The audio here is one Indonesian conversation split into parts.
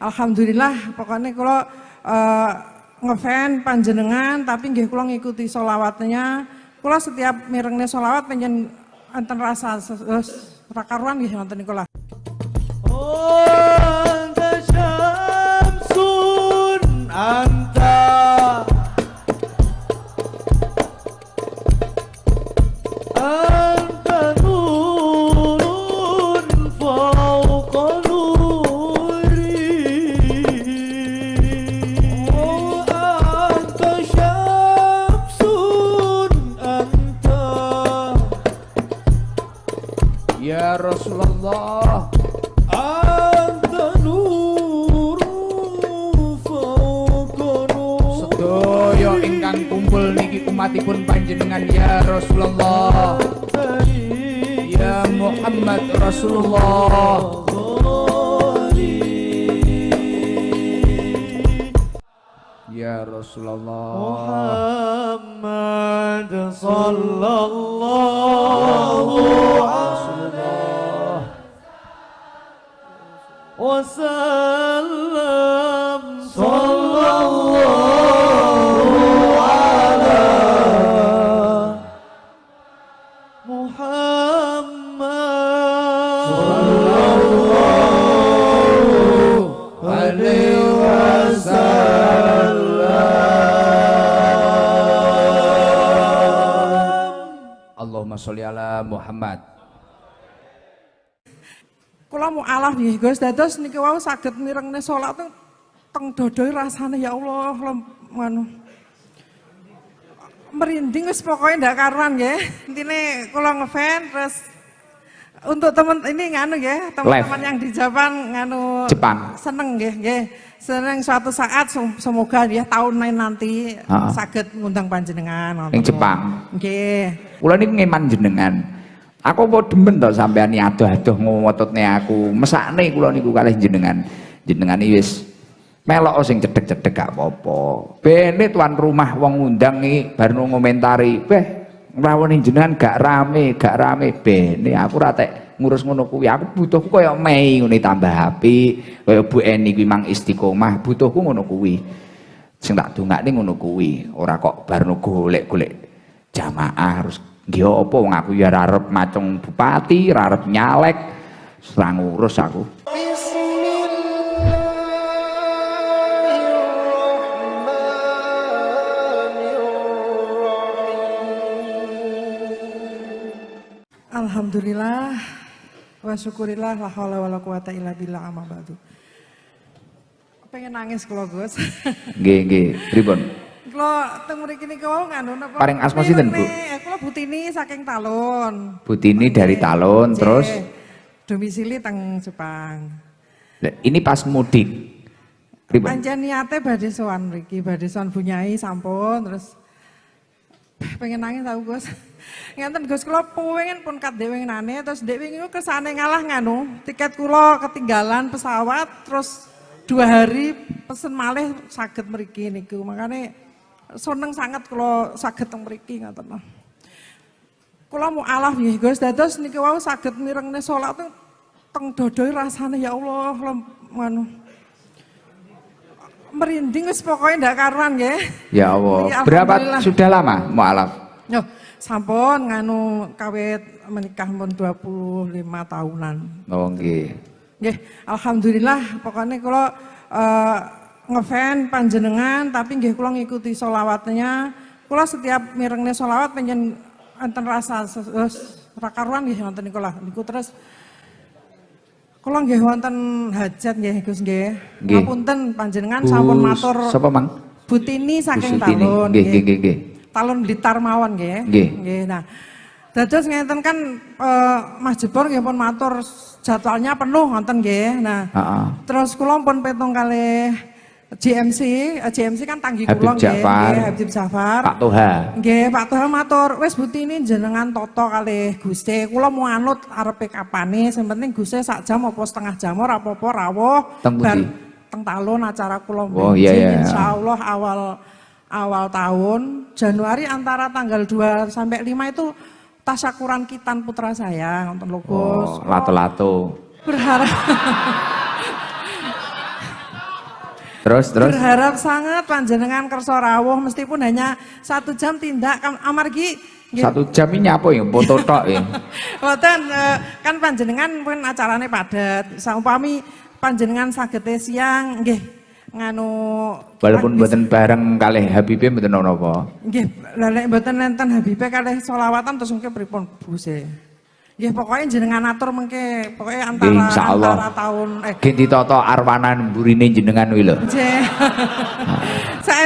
alhamdulillah pokoknya kalau ngefan panjenengan tapi nggih kula ngikuti sholawatnya. Kula setiap mirengne sholawat pengen enten rasa ra karuan nggih wonten niku lah. Anta syamsun anta ya Rasulullah, anta nuru fauqa nur. sedaya ingkang kumpul niki umatipun panjenengan ya Rasulullah, ya Muhammad Rasulullah. Ya Rasulullah Muhammad sallallahu wasallam sallallahu ala Muhammad sallallahu alaihi wasallam. Allahumma sholli ala Muhammad. Kula mau alah nggih Gus, dados niki wau saged mirengne salat teng dodoi rasane ya Allah ngono. Merinding wis pokoke ndak karuan nggih. Intine kula ngefan terus untuk teman ini nganu nggih, teman-teman yang di Jepang nganu Jepang. Seneng nggih. Seneng suatu saat semoga ya tahun lain nanti saged ngundang panjenengan Ing Jepang. Nggih. Kula niki ngeman jenengan. Aku apa demen to sampean ni adoh-adoh ngototne aku. Mesakne kula niku kalih jenengan. Jenengan iki wis melok sing cedhek-cedhek gak apa-apa. Bene tuan rumah wong ngundang iki bar ngomentari, "Beh, ngrawuhi jenengan gak rame, gak rame." Bene aku ra tek ngurus ngono kuwi. Aku butuhku kaya Mei ngene tambah apik, kaya Bu Eni kuwi mang istiqomah, butuhku ngono kuwi. Sing tak dongakne ngono kuwi, ora kok bar golek-golek jamaah harus nggih apa wong aku ya ora arep macung bupati, ora arep nyalek, ora ngurus aku. Alhamdulillah wa syukurillah la haula wala quwata illa billah amma ba'du. Pengen nangis kula Gus. Nggih, pripun? Kula teng mriki niku wau nganu napa? Paring asma sinten, Bu? Kula Butini saking Talun. Butini dari Talun terus domisili teng Jepang. Ini pas mudik. Pripun? Pancen niate badhe sowan mriki, badhe sowan Bunyai sampun terus pengen nangis tau Gus. Ngenten Gus kula pengen pun kat dhewe ngenane terus dhewe niku kesane ngalah nganu, tiket kula ketinggalan pesawat terus 2 hari pesen malih saged mriki niku. Makane seneng sangat kula saged teng mriki ngoten. Kula mau alah nggih Gus, dados niki wau saged mirengne salat teng dodoi rasane ya Allah ngono. Merinding wis pokoke ndak karuan nggih. Ya Allah. Berapa sudah lama mualaf? Yo, sampun nganu kawit menikah pun 25 tahunan. Oh nggih. Nggih, alhamdulillah pokoknya kula ngefan panjenengan tapi nggih kula ngikuti sholawatnya. Kula setiap mirengne sholawat pengen enten rasa ra karuan nggih wonten niku lah. Niku terus kula nggih wonten hajat nggih Gus nggih. Ngapunten panjenengan sampun matur. Sapa Mang? Butini saking Talun. Nggih. Talun Blitar mawon nggih. Nggih. Nah, dados ngenten kan Mas Jebor nggih pun matur jadwalnya penuh ngoten nggih. Nah, terus kula pun petung kalih GMC kan tanggi kula nggih, Habib Jafar. Pak Toha. Nggih, Pak Toha matur, wis Butini jenengan toto kalih Gusti. Kula mau anut arepe kapane, sing penting Gusti sak jam apa setengah jam ora apa-apa rawuh. Teng Talun acara kula insyaallah awal tahun Januari antara tanggal 2 sampai 5 itu tasyakuran kitan putra saya nonton logos. Lato-lato. Berharap Terus berharap sangat panjenengan kersa rawuh meskipun hanya 1 jam tindak amargi 1 jam ini apa ya foto tok ya. Mboten kan panjenengan pun acarane padat. Saumpami panjenengan saged siang nggih nganu Walaupun mboten bareng kalih Habibe mboten napa. nggih lek mboten nenten Habibe kalih selawatan terus mungkin pripun buse. Nggih pokoknya jenengan atur mengke pokoknya antara tahun Ganti toto arwanan burine jenengan kuwi lho.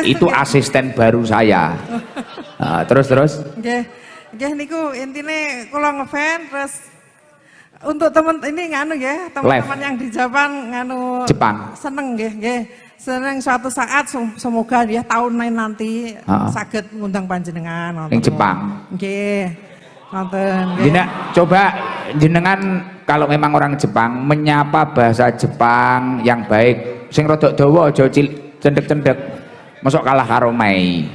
Itu asisten baru saya. Nah, terus. Nggih niku intine kula ngefans terus untuk teman ini nganu ya, teman-teman yang di Jepang nganu Jepang. Seneng nggih. Seneng suatu saat semoga ya tahun lain nanti saged ngundang panjenengan ning Jepang. Nggih. Nonton. Dina, coba jenengan kalau memang orang Jepang menyapa bahasa Jepang yang baik, sing rada dawa aja cendek-cendek. Mosok kalah karo Mei.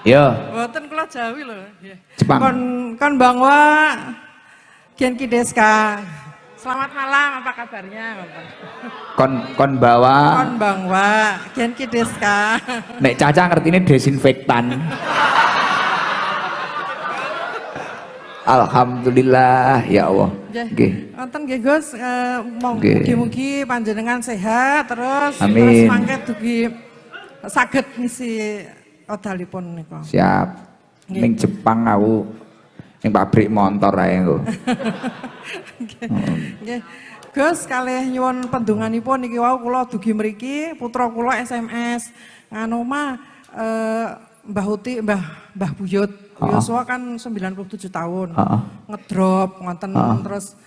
Yo. Mboten kula Jawi lho. Jepang. Kon bangwa Genki desu ka. Selamat malam, apa kabarnya? Kon bawa. Kon bangwa Genki desu ka. Nek Caca ngertine desinfektan. Alhamdulillah ya Allah. Nggih. Wonten nggih Gus, mugi-mugi panjenengan sehat terus amin. Terus mangke dugi saged ngisi odalipun niku. Siap. Ning Jepang aku ning pabrik motor ae engko. Nggih. Gus kalih nyuwun pendonganipun niki wau kula dugi mriki putra kula SMS nganu mah Mbah Uti, Mbah Buyut. Yosua kan 97 tahun. Ngedrop ngoten terus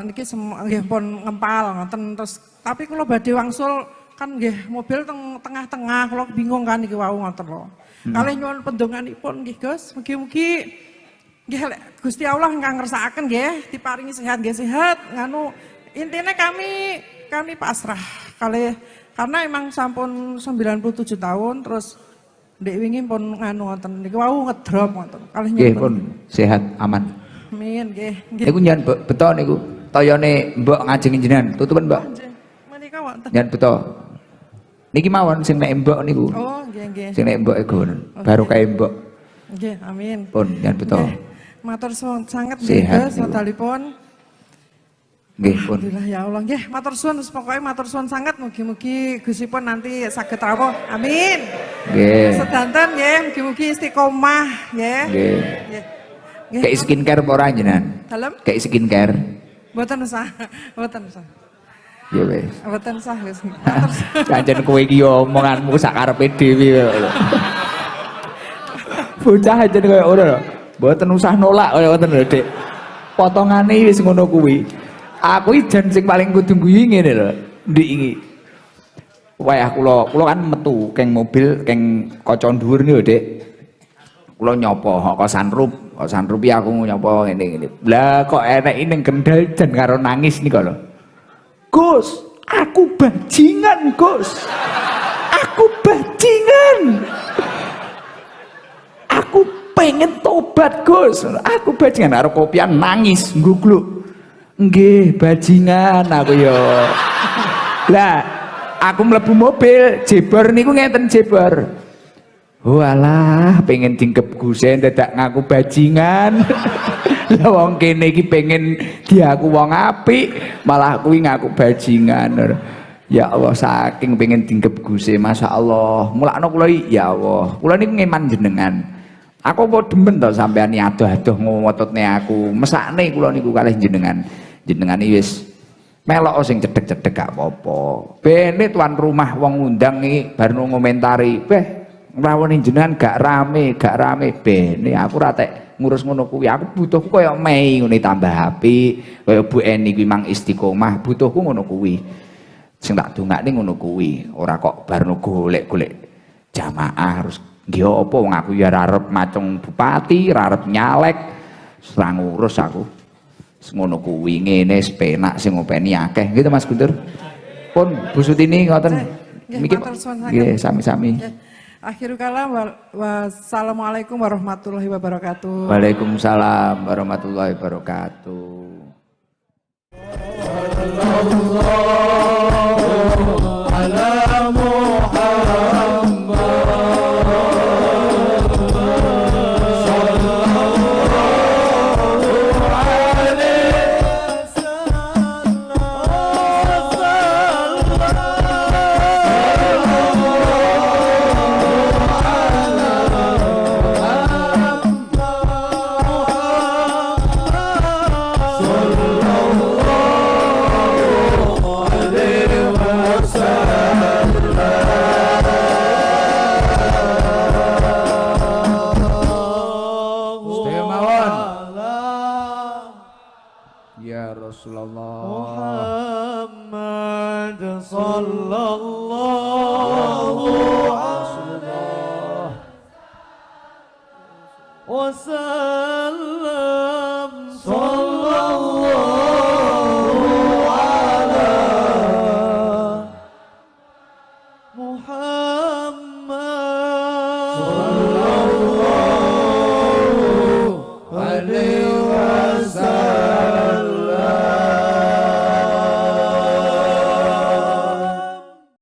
niki nggih pun ngempal ngoten terus tapi kula badhe wangsul kan nggih mobil tengah-tengah kula bingung kan niki wau ngoten lho. Kalih nyuwun pendonganipun nggih Gus, mugi-mugi nggih Gusti Allah ingkang ngersakaken nggih diparingi sehat nggih sehat nganu intine kami pasrah kalih karena emang sampun 97 tahun terus Dek wingi pun nganu ngoten niku wau ngedrop ngoten. Kalih nggih pun sehat aman. Amin nggih. Niku nyan beto niku toyone Mbok ngajeng jenengan. Tutupen Mbok. Menika wonten. Nyan beto. Niki mawon sing nek Mbok niku. Oh nggih. Sing nek Mbok ego. Baru kae Mbok. Nggih, amin. Pun nyan beto. Matur suwun sanget nggih Gus sadalipun. Nggih pun. Alhamdulillah ya Allah nggih matur suwun pokoknya matur suwun sangat mugi-mugi Gusipun nanti saged rawuh. Amin. Nggih. Sedanten nggih mugi-mugi istiqomah nggih. Nggih. Kayak skincare apa ora jenengan? Dalem? Kayak skincare. Mboten usah. Ya wis. Mboten usah Gus. Janjen kowe iki omonganmu sak karepe dhewe lho. Bocah aja koyo ngono lho. Mboten usah nolak kaya ngoten lho, Dik. Potongane wis ngono kuwi. Aku jan sing paling kudu guyu ngene lho. Ndik iki. Wayah kula kan metu keng mobil keng kaca dhuwur niku, Dik. Kula nyopo kok sunroof iki aku nyopo ngene. Lah kok enek ning gendal jan karo nangis nika lho. Gus, aku bajingan, Gus. Aku bajingan. Aku pengen tobat, Gus. Aku bajingan karo kopian nangis nggugluk. Nggih, bajingan aku yo. Lah, aku mlebu mobil, jebor niku ngeten jebor. Walah, pengen dingkep Gusen dadak ngaku bajingan. Lah wong kene iki pengen diaku wong apik, malah kuwi ngaku bajingan. Ya Allah, saking pengen dingkep Gusen, masyaallah. Mulakno kula iki, ya Allah. Kula niku ngeman jenengan. Aku kok demen to sampean adoh-adoh ngototne aku. Mesakne kula niku kalih jenengan. Jenengan wis melok sing cedhek-cedhek gak apa-apa. Bene tuan rumah wong ngundang iki bar ngomentari, "Beh, ngrawoni jenengan gak rame." Bene aku ra tek ngurus ngono kuwi. Aku butuhku koyo Mei ngene tambah apik, koyo Bu Eni kuwi mang istiqomah, butuhku ngono kuwi. Sing tak dongakne ngono kuwi, ora kok bar golek-golek jamaah harus nggih apa wong aku ya ora arep macung bupati, ora arep nyalek, ora ngurus aku. Ngono kuwi ngene sepenak sing ngopeni akeh gitu Mas Guntur. Pun Bu Sutini ngoten. Niki nggih sami-sami. Akhirul kalam wassalamualaikum warahmatullahi wabarakatuh. Waalaikumsalam warahmatullahi wabarakatuh. Allah sallallahu alaihi wasallam sallallahu ala Muhammad